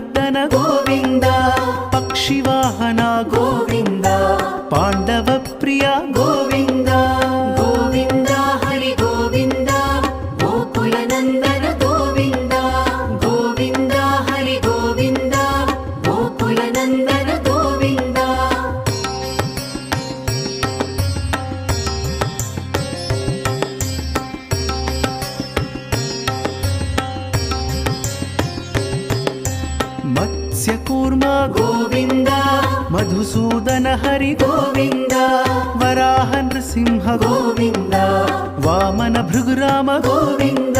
ಮರ್ದನ Govinda ಪಕ್ಷಿವಾಹನ Govinda Pandava Priya Govinda Govinda Hari Govinda Gokula Nandana Govinda Govinda Hari Govinda Gokula Nandana Govinda ಮತ್ಸ್ಯಕೂರ್ಮ Govinda Madhusudana Hari Govinda Varaha Nrusimha Govinda Vamana Bhrigurama Govinda